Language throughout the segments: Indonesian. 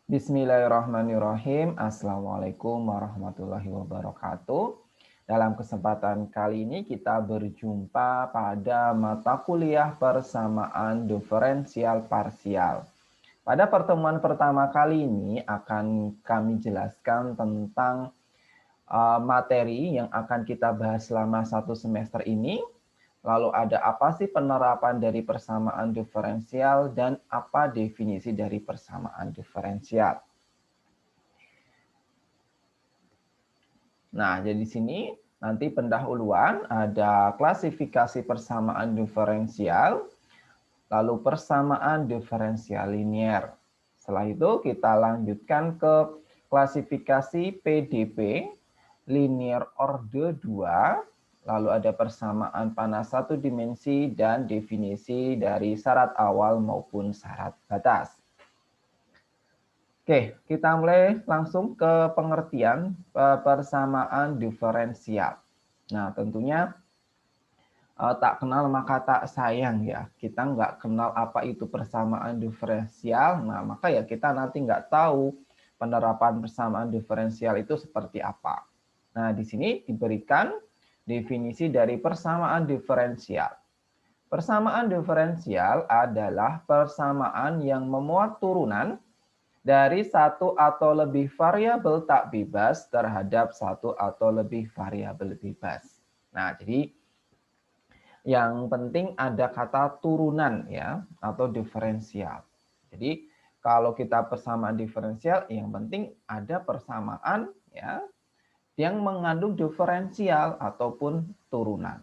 Bismillahirrahmanirrahim. Assalamualaikum warahmatullahi wabarakatuh. Dalam kesempatan kali ini kita berjumpa pada mata kuliah persamaan diferensial parsial. Pada pertemuan pertama kali ini akan kami jelaskan tentang materi yang akan kita bahas selama satu semester ini. Lalu ada apa sih penerapan dari persamaan diferensial dan apa definisi dari persamaan diferensial. Nah, jadi di sini nanti pendahuluan ada klasifikasi persamaan diferensial, lalu persamaan diferensial linier. Setelah itu kita lanjutkan ke klasifikasi PDP, linear order 2, lalu ada persamaan panas satu dimensi dan definisi dari syarat awal maupun syarat batas. Oke, kita mulai langsung ke pengertian persamaan diferensial. Nah, tentunya tak kenal maka tak sayang ya. Kita nggak kenal apa itu persamaan diferensial, nah maka ya kita nanti nggak tahu penerapan persamaan diferensial itu seperti apa. Nah, di sini diberikan definisi dari persamaan diferensial. Persamaan diferensial adalah persamaan yang memuat turunan dari satu atau lebih variabel tak bebas terhadap satu atau lebih variabel bebas. Nah, jadi yang penting ada kata turunan ya atau diferensial. Jadi kalau kita persamaan diferensial, yang penting ada persamaan ya yang mengandung diferensial ataupun turunan.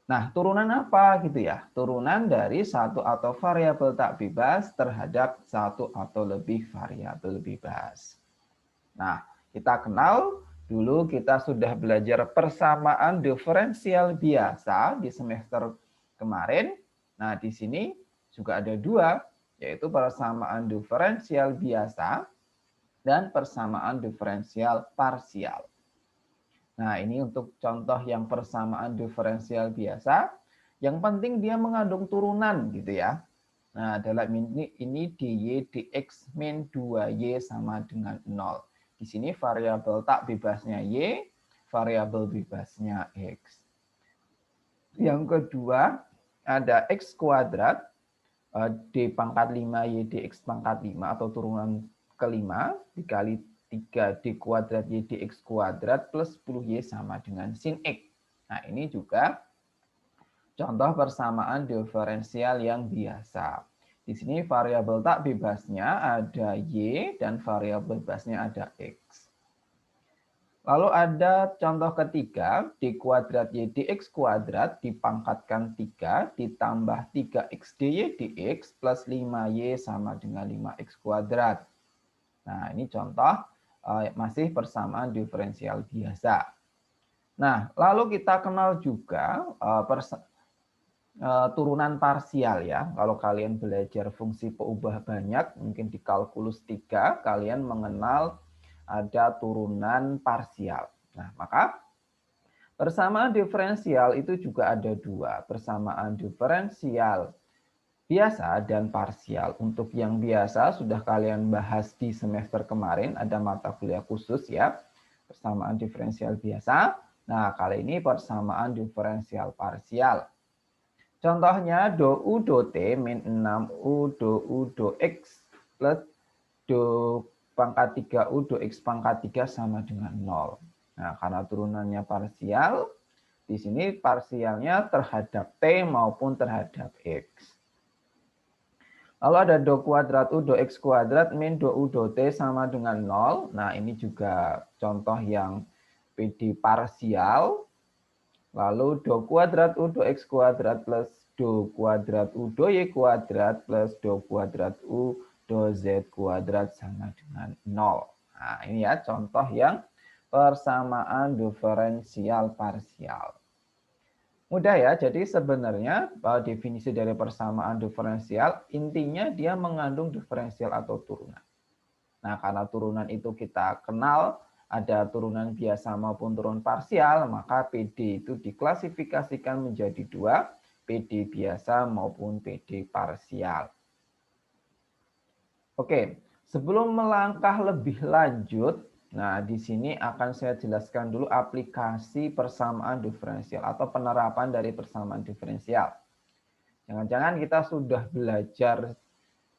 Nah, turunan apa gitu ya? Turunan dari satu atau variabel tak bebas terhadap satu atau lebih variabel bebas. Nah, kita kenal dulu kita sudah belajar persamaan diferensial biasa di semester kemarin. Nah, di sini juga ada dua, yaitu persamaan diferensial biasa dan persamaan diferensial parsial. Nah, ini untuk contoh yang persamaan diferensial biasa, yang penting dia mengandung turunan gitu ya. Nah, dalam ini dy dx min 2y sama dengan 0. Di sini variabel tak bebasnya y, variabel bebasnya x. Yang kedua, ada x kuadrat d pangkat 5y dx pangkat 5 atau turunan kelima dikali 3d kuadrat y dx kuadrat plus 10y sama dengan sin x. Nah, ini juga contoh persamaan diferensial yang biasa. Di sini variabel tak bebasnya ada y dan variabel bebasnya ada x. Lalu ada contoh ketiga, d kuadrat y dx kuadrat dipangkatkan 3 ditambah 3x dy dx plus 5y sama dengan 5x kuadrat. Nah, ini contoh masih persamaan diferensial biasa. Nah, lalu kita kenal juga turunan parsial ya. Kalau kalian belajar fungsi peubah banyak, mungkin di kalkulus 3, kalian mengenal ada turunan parsial. Nah, maka persamaan diferensial itu juga ada dua, persamaan diferensial biasa dan parsial. Untuk yang biasa sudah kalian bahas di semester kemarin, ada mata kuliah khusus ya, persamaan diferensial biasa. Nah, kali ini persamaan diferensial parsial. Contohnya do U do T min 6U do U do X plus do pangkat 3U do X pangkat 3 sama dengan 0. Nah, karena turunannya parsial, di sini parsialnya terhadap T maupun terhadap X. Lalu ada do kuadrat U do X kuadrat min do U do T sama dengan 0. Nah, ini juga contoh yang PD parsial. Lalu do kuadrat U do X kuadrat plus do kuadrat U do Y kuadrat plus do kuadrat U do Z kuadrat sama dengan 0. Nah, ini ya contoh yang persamaan diferensial parsial. Mudah ya, jadi sebenarnya definisi dari persamaan diferensial, intinya dia mengandung diferensial atau turunan. Nah, karena turunan itu kita kenal, ada turunan biasa maupun turunan parsial, maka PD itu diklasifikasikan menjadi dua, PD biasa maupun PD parsial. Oke, Sebelum melangkah lebih lanjut, nah di sini akan saya jelaskan dulu aplikasi persamaan diferensial atau penerapan dari persamaan diferensial. Jangan-jangan kita sudah belajar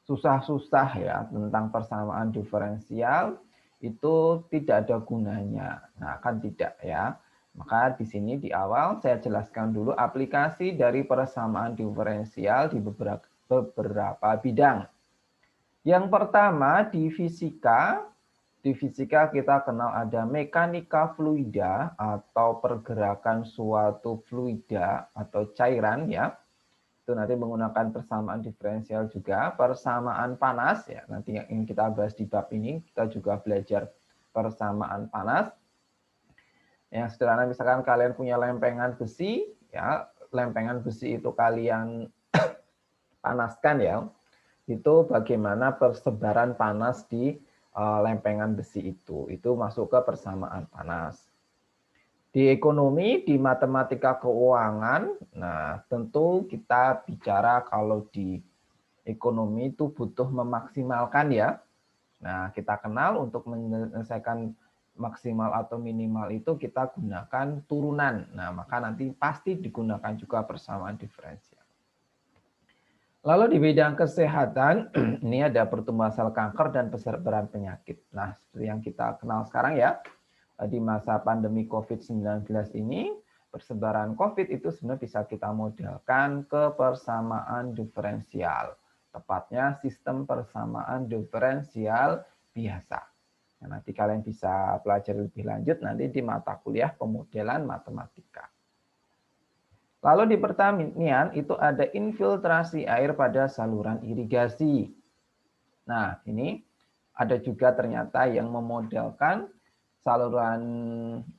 susah-susah ya tentang persamaan diferensial, itu tidak ada gunanya. Nah, kan tidak ya. Maka di sini di awal saya jelaskan dulu aplikasi dari persamaan diferensial di beberapa bidang. Yang pertama di fisika kita kenal ada mekanika fluida atau pergerakan suatu fluida atau cairan ya. Itu nanti menggunakan persamaan diferensial juga. Persamaan panas ya, nanti yang ingin kita bahas di bab ini kita juga belajar persamaan panas. Yang sederhana misalkan kalian punya lempengan besi ya, lempengan besi itu kalian panaskan ya. Itu bagaimana persebaran panas di lempengan besi itu masuk ke persamaan panas. Di ekonomi, di matematika keuangan, nah tentu kita bicara kalau di ekonomi itu butuh memaksimalkan ya. Nah, kita kenal untuk menyelesaikan maksimal atau minimal itu kita gunakan turunan. Nah, maka nanti pasti digunakan juga persamaan diferensial. Lalu di bidang kesehatan, ini ada pertumbuhan sel kanker dan persebaran penyakit. Nah, seperti yang kita kenal sekarang ya, di masa pandemi COVID-19 ini, persebaran COVID itu sebenarnya bisa kita modelkan ke persamaan diferensial. Tepatnya sistem persamaan diferensial biasa. Nah, nanti kalian bisa pelajari lebih lanjut nanti di mata kuliah pemodelan matematika. Lalu di pertanian itu ada infiltrasi air pada saluran irigasi. Nah, ini ada juga ternyata yang memodelkan saluran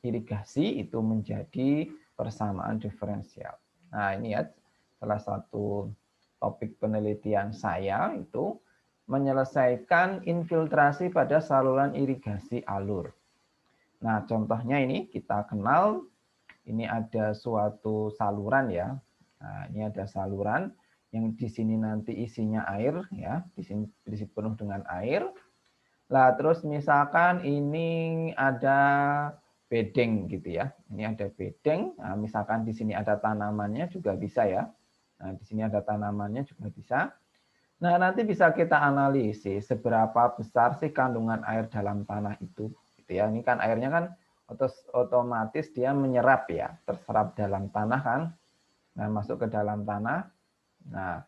irigasi itu menjadi persamaan diferensial. Nah, ini ya salah satu topik penelitian saya itu menyelesaikan infiltrasi pada saluran irigasi alur. Nah, contohnya ini kita kenal, ini ada suatu saluran ya. Nah, ini ada saluran yang di sini nanti isinya air ya, di sini berisi penuh dengan air. Lah terus misalkan ini ada bedeng gitu ya. Ini ada bedeng. Nah, misalkan di sini ada tanamannya juga bisa ya. Nah, di sini ada tanamannya juga bisa. Nah, nanti bisa kita analisis seberapa besar sih kandungan air dalam tanah itu gitu ya. Ini kan airnya kan otomatis dia menyerap ya, terserap dalam tanah kan. Nah, masuk ke dalam tanah. Nah,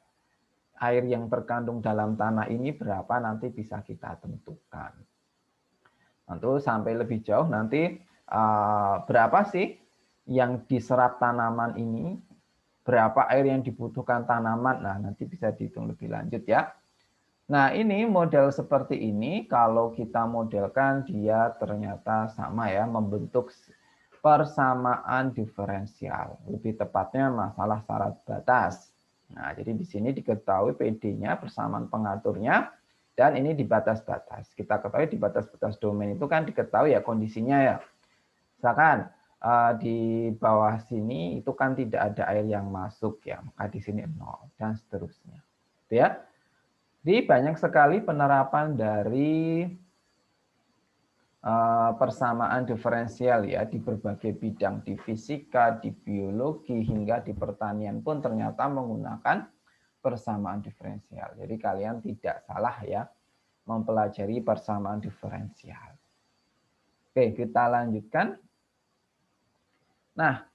air yang terkandung dalam tanah ini berapa nanti bisa kita tentukan. Tentu sampai lebih jauh nanti berapa sih yang diserap tanaman ini, berapa air yang dibutuhkan tanaman, nah nanti bisa dihitung lebih lanjut ya. Nah ini model seperti ini kalau kita modelkan dia ternyata sama ya, membentuk persamaan diferensial, lebih tepatnya masalah syarat batas. Nah, jadi di sini diketahui PD-nya, persamaan pengaturnya, dan ini di batas-batas. Kita ketahui di batas-batas domain itu kan diketahui ya kondisinya ya. Misalkan di bawah sini itu kan tidak ada air yang masuk ya, maka di sini 0 dan seterusnya. Gitu ya. Jadi banyak sekali penerapan dari persamaan diferensial ya di berbagai bidang, di fisika, di biologi, hingga di pertanian pun ternyata menggunakan persamaan diferensial. Jadi kalian tidak salah ya mempelajari persamaan diferensial. Oke, kita lanjutkan. Nah,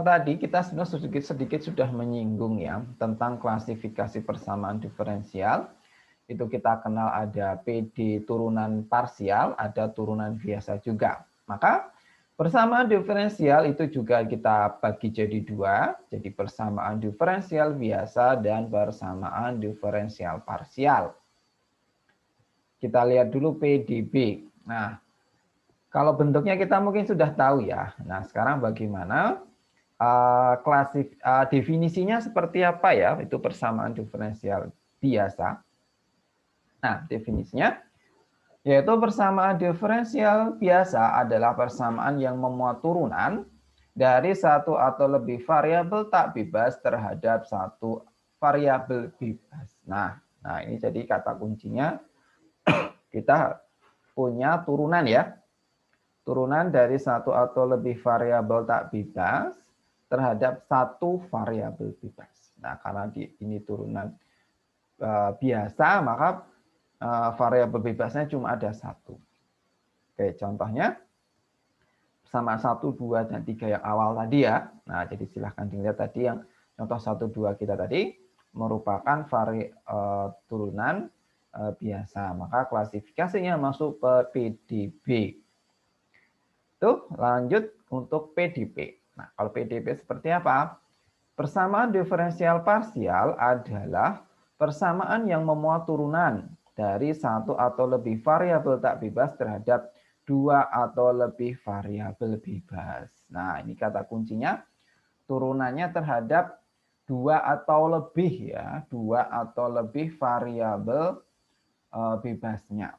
tadi kita sebenarnya sedikit sudah menyinggung ya tentang klasifikasi persamaan diferensial. Itu kita kenal ada PD turunan parsial, ada turunan biasa juga. Maka persamaan diferensial itu juga kita bagi jadi dua, jadi persamaan diferensial biasa dan persamaan diferensial parsial. Kita lihat dulu PDB. Nah, kalau bentuknya kita mungkin sudah tahu ya. Nah, sekarang bagaimana definisinya seperti apa ya? Itu persamaan diferensial biasa. Nah, definisinya yaitu persamaan diferensial biasa adalah persamaan yang memuat turunan dari satu atau lebih variabel tak bebas terhadap satu variabel bebas. Nah, ini jadi kata kuncinya Kita punya turunan ya. Turunan dari satu atau lebih variabel tak bebas terhadap satu variabel bebas. Nah, karena ini turunan biasa, maka variabel bebasnya cuma ada satu. Oke, contohnya sama 1, 2, dan 3 yang awal tadi ya. Nah, jadi silahkan dilihat tadi yang contoh 1, 2 kita tadi merupakan turunan biasa. Maka klasifikasinya masuk ke PDB. Tuh, lanjut untuk PDP. Nah, kalau PDP seperti apa? Persamaan diferensial parsial adalah persamaan yang memuat turunan dari satu atau lebih variabel tak bebas terhadap dua atau lebih variabel bebas. Nah, ini kata kuncinya, turunannya terhadap dua atau lebih ya, dua atau lebih variabel bebasnya.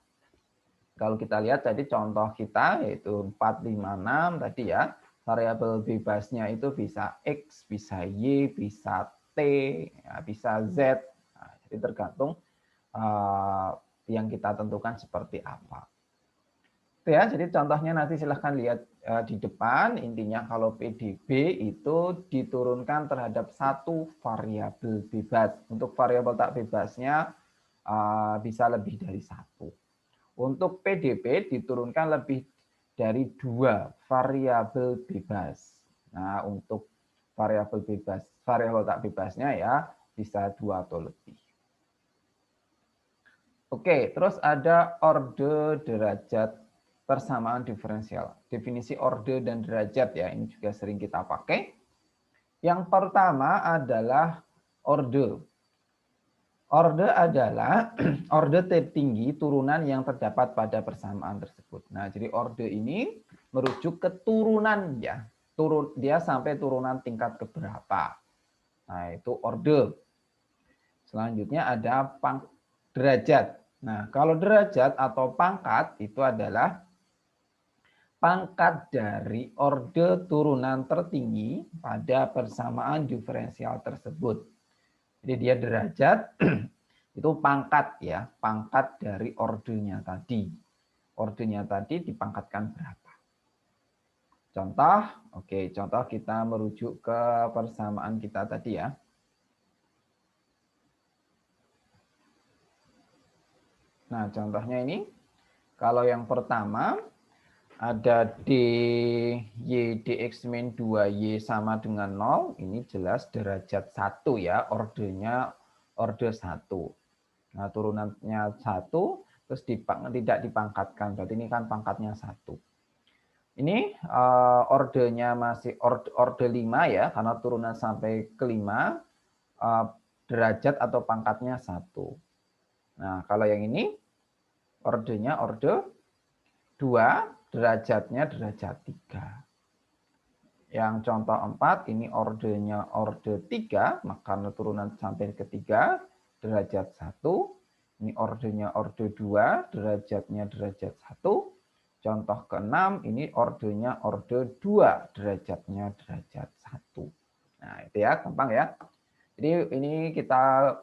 Kalau kita lihat tadi contoh kita yaitu 4, 5, 6 tadi ya, variabel bebasnya itu bisa X, bisa Y, bisa T, ya, bisa Z. Nah, jadi tergantung yang kita tentukan seperti apa. Itu ya, jadi contohnya nanti silahkan lihat di depan. Intinya kalau PDB itu diturunkan terhadap satu variabel bebas. Untuk variabel tak bebasnya bisa lebih dari satu. Untuk PDB diturunkan lebih dari dua variabel bebas. Nah, untuk variabel bebas, variabel tak bebasnya ya bisa dua atau lebih. Oke, terus ada orde derajat persamaan diferensial. Definisi orde dan derajat ya, ini juga sering kita pakai. Yang pertama adalah orde. Orde adalah orde tertinggi turunan yang terdapat pada persamaan tersebut. Nah, jadi orde ini merujuk ke turunan ya. Dia sampai turunan tingkat keberapa. Nah, itu orde. Selanjutnya ada derajat. Nah, kalau derajat atau pangkat itu adalah pangkat dari orde turunan tertinggi pada persamaan diferensial tersebut. Jadi dia derajat itu pangkat ya, pangkat dari ordenya tadi. Ordenya tadi dipangkatkan berapa? Contoh, oke, contoh kita merujuk ke persamaan kita tadi ya. Nah, contohnya ini, kalau yang pertama ada DY dx min 2Y sama dengan 0, ini jelas derajat 1 ya, ordenya orde 1. Nah, turunannya 1, terus tidak dipangkatkan. Berarti ini kan pangkatnya 1. Ini ordenya masih orde 5 ya, karena turunan sampai ke 5, derajat atau pangkatnya 1. Nah, kalau yang ini, ordenya orde 2, derajatnya derajat 3. Yang contoh 4, ini ordenya orde 3, maka karena turunan sampai ke 3, derajat 1. Ini ordenya orde 2, derajatnya derajat 1. Contoh ke-6, ini ordenya orde 2, derajatnya derajat 1. Nah, itu ya, gampang ya. Jadi ini kita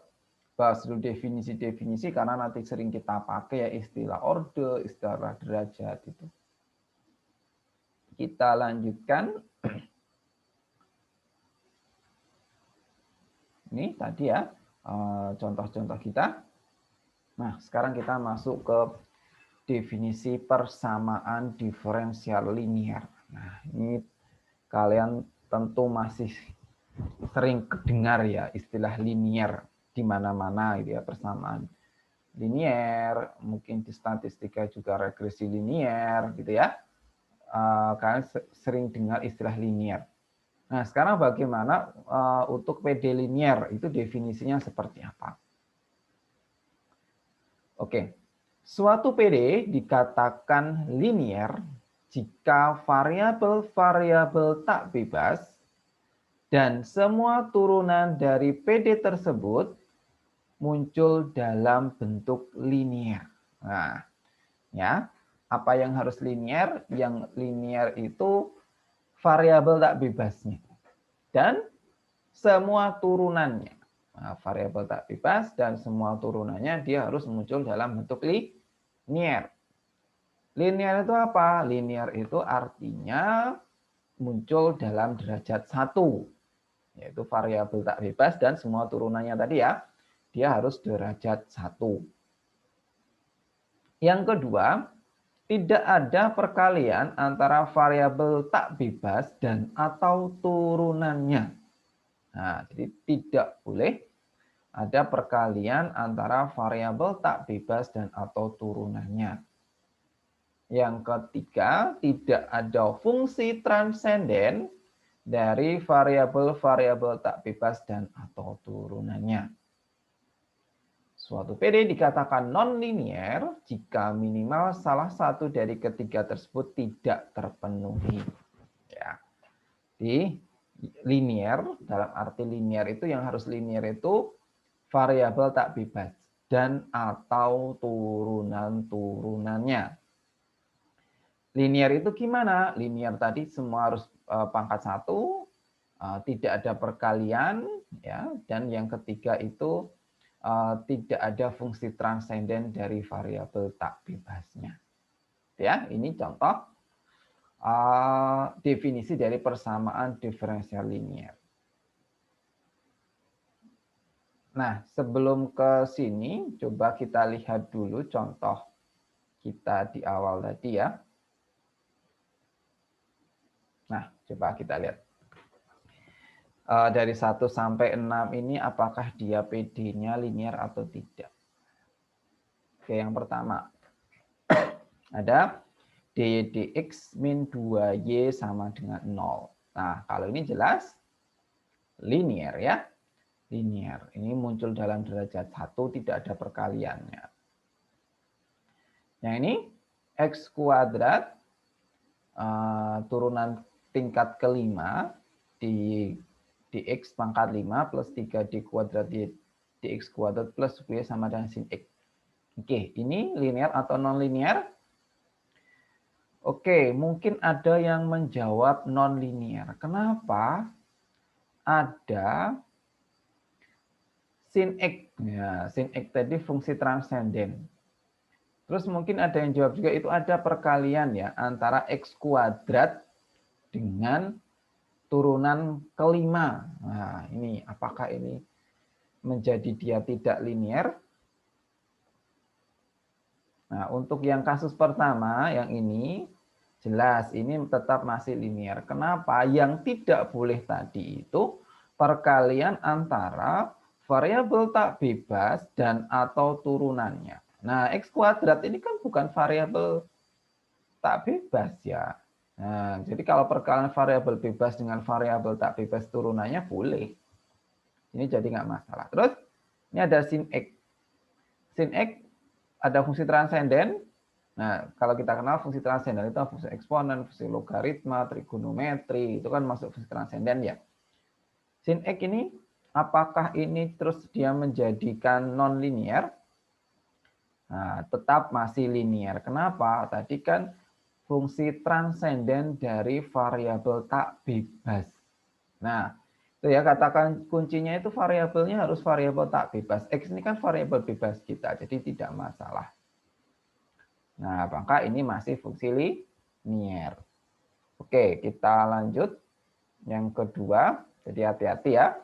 bahas dulu definisi-definisi karena nanti sering kita pakai ya istilah orde, istilah derajat itu. Kita lanjutkan. Ini tadi ya contoh-contoh kita. Nah, sekarang kita masuk ke definisi persamaan diferensial linear. Nah, ini kalian tentu masih sering kedengar ya istilah linear di mana-mana gitu ya, persamaan linear, mungkin di statistika juga regresi linear gitu ya. Kalian sering dengar istilah linear. Nah, sekarang bagaimana untuk PD linear? Itu definisinya seperti apa? Oke, suatu PD dikatakan linear jika variabel-variabel tak bebas dan semua turunan dari PD tersebut muncul dalam bentuk linear. Nah, ya, apa yang harus linear? Yang linear itu variabel tak bebasnya dan semua turunannya. Nah, variabel tak bebas dan semua turunannya dia harus muncul dalam bentuk Linear. Linear itu apa? Linear itu artinya muncul dalam derajat 1, yaitu variabel tak bebas dan semua turunannya tadi ya, dia harus derajat 1. Yang kedua, tidak ada perkalian antara variabel tak bebas dan atau turunannya. Nah, jadi tidak boleh ada perkalian antara variabel tak bebas dan atau turunannya. Yang ketiga, tidak ada fungsi transenden dari variabel-variabel tak bebas dan atau turunannya. Suatu PD dikatakan non-linear jika minimal salah satu dari ketiga tersebut tidak terpenuhi. Ya. Di linear, dalam arti linear itu yang harus linear itu variabel tak bebas dan atau turunan-turunannya. Linear itu gimana? Linear tadi semua harus pangkat 1, tidak ada perkalian, ya, dan yang ketiga itu tidak ada fungsi transenden dari variabel tak bebasnya. Ya, ini contoh definisi dari persamaan diferensial linear. Nah, sebelum ke sini, coba kita lihat dulu contoh kita di awal tadi ya. Nah, coba kita lihat. Dari 1 sampai 6 ini apakah dia PD-nya linear atau tidak. Oke, yang pertama. Ada dy dx min 2y sama dengan 0. Nah, kalau ini jelas linear ya. Linear. Ini muncul dalam derajat 1, tidak ada perkaliannya. Yang ini x kuadrat turunan tingkat kelima di dx pangkat 5 plus 3d kuadrat dx kuadrat plus y sama dengan sin x. Oke, ini linear atau non-linear? Oke, mungkin ada yang menjawab non-linear. Kenapa? Ada sin x. Ya, sin x tadi fungsi transenden. Terus mungkin ada yang jawab juga itu ada perkalian ya antara x kuadrat dengan turunan kelima. Nah, ini apakah ini menjadi dia tidak linear? Nah, untuk yang kasus pertama, yang ini jelas ini tetap masih linear. Kenapa? Yang tidak boleh tadi itu perkalian antara variabel tak bebas dan atau turunannya. Nah, x kuadrat ini kan bukan variabel tak bebas ya. Nah, jadi kalau perkalian variabel bebas dengan variabel tak bebas turunannya boleh. Ini jadi nggak masalah. Terus ini ada sin x. Sin x ada fungsi transenden. Nah, kalau kita kenal fungsi transenden itu fungsi eksponen, fungsi logaritma, trigonometri, itu kan masuk fungsi transenden ya. Sin x ini apakah ini terus dia menjadikan non-linear? Nah, tetap masih linear. Kenapa? Tadi kan fungsi transenden dari variabel tak bebas. Nah, itu ya katakan kuncinya itu variabelnya harus variabel tak bebas. X ini kan variabel bebas kita, jadi tidak masalah. Nah, maka ini masih fungsi linear. Oke, kita lanjut. Yang kedua, jadi hati-hati ya.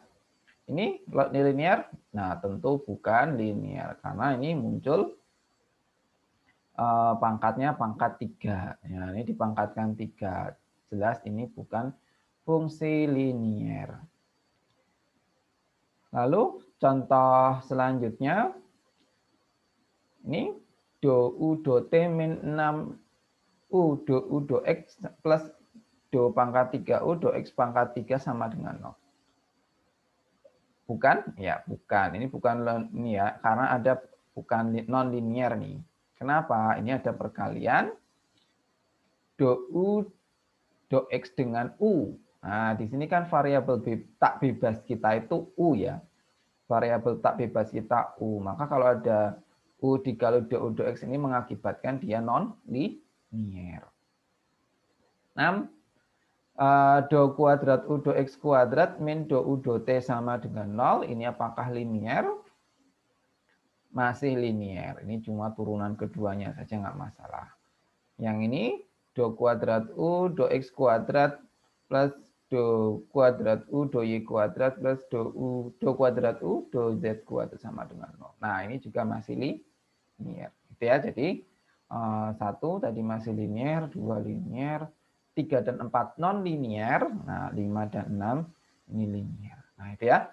Ini linear? Nah, tentu bukan linear karena ini muncul pangkatnya pangkat 3. Ya, ini dipangkatkan 3. Jelas ini bukan fungsi linear. Lalu contoh selanjutnya, ini do u do t min 6 u do u do x plus do pangkat 3 u do x pangkat 3 sama dengan 0. Bukan? Ya, bukan. Ini bukan linear karena ada bukan non-linear nih. Kenapa? Ini ada perkalian do u do x dengan u. Nah, di sini kan variabel tak bebas kita itu u ya. Variabel tak bebas kita u. Maka kalau ada u dikali do u do x ini mengakibatkan dia non-linear. 6. Do kuadrat u do x kuadrat min do u do t sama dengan 0. Ini apakah linear? masih linier. Ini cuma turunan keduanya saja nggak masalah. Yang ini do kuadrat U do X kuadrat plus do kuadrat U do Y kuadrat plus do kuadrat U do Z kuadrat sama dengan 0. Nah, ini juga masih linier. Gitu ya. Jadi 1 tadi masih linier, 2 linier, 3 dan 4 non linier. Nah, 5 dan 6 ini linier. Nah, itu ya.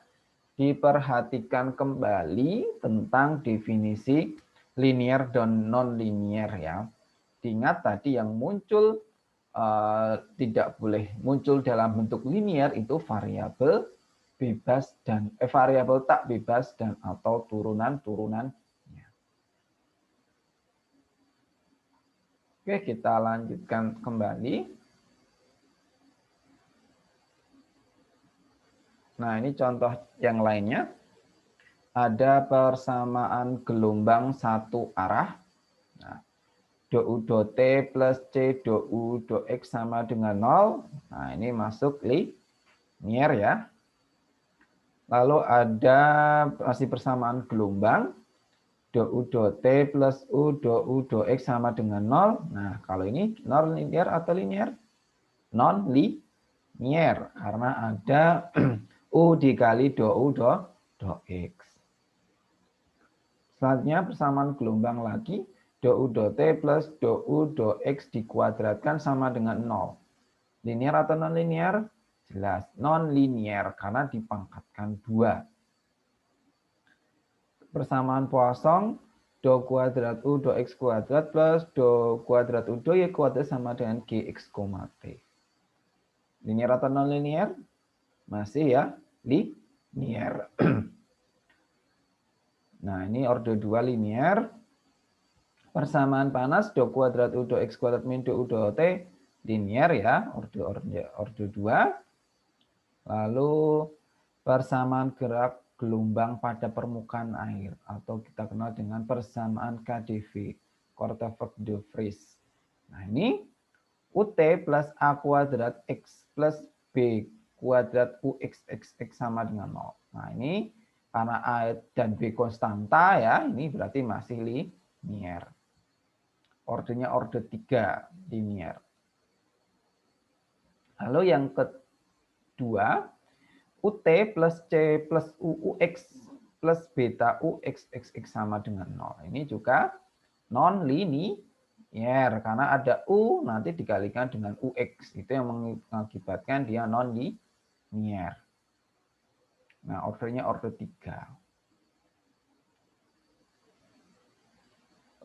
Diperhatikan kembali tentang definisi linier dan non linier ya. Diingat tadi yang muncul tidak boleh muncul dalam bentuk linier itu variabel bebas dan variabel tak bebas dan atau turunan-turunannya. Oke, kita lanjutkan kembali. Nah, ini contoh yang lainnya. Ada persamaan gelombang satu arah. Nah, do U do T plus C do U do X sama dengan 0. Nah, ini masuk linier ya. Lalu ada masih persamaan gelombang. Do U do T plus U do U do X sama dengan 0. Nah, kalau ini non linier atau linier? Non linier. Karena ada U dikali do U do X. Selanjutnya persamaan gelombang lagi. Do U do T plus do U do X dikuadratkan sama dengan 0. Linier atau non linier? Jelas non linier karena dipangkatkan 2. Persamaan Poisson, do kuadrat U do X kuadrat plus do kuadrat U do Y kuadrat sama dengan Gx, T. Linier atau non linier? Masih ya, linier. Nah, ini orde 2 linier. Persamaan panas do kuadrat U do X kuadrat min do U do T linier ya, orde 2. Lalu persamaan gerak gelombang pada permukaan air atau kita kenal dengan persamaan KdV, Korteweg de Vries. Nah, ini UT plus A kuadrat X plus B kuadrat UXXX sama dengan 0. Nah, ini karena A dan B konstanta ya, ini berarti masih linier. Ordenya orde 3 linier. Lalu yang kedua, UT plus C plus UX plus beta UXXX sama dengan 0. Ini juga non linier karena ada U nanti dikalikan dengan UX. Itu yang mengakibatkan dia non linier. Nah, ordernya orde 3.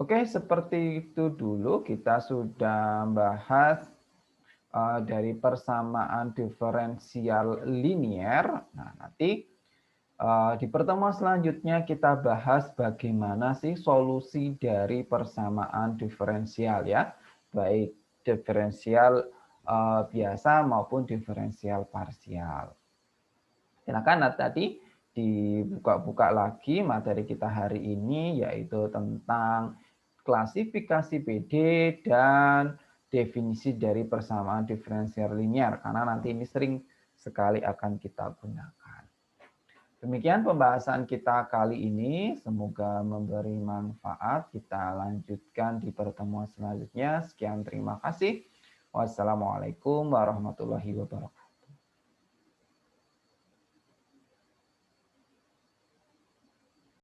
Oke, seperti itu dulu kita sudah bahas dari persamaan diferensial linier. Nah, nanti di pertemuan selanjutnya kita bahas bagaimana sih solusi dari persamaan diferensial ya, baik diferensial biasa maupun diferensial parsial. Silakan tadi dibuka-buka lagi materi kita hari ini yaitu tentang klasifikasi PD dan definisi dari persamaan diferensial linier karena nanti ini sering sekali akan kita gunakan. Demikian pembahasan kita kali ini, semoga memberi manfaat. Kita lanjutkan di pertemuan selanjutnya. Sekian, terima kasih. Wassalamualaikum warahmatullahi wabarakatuh.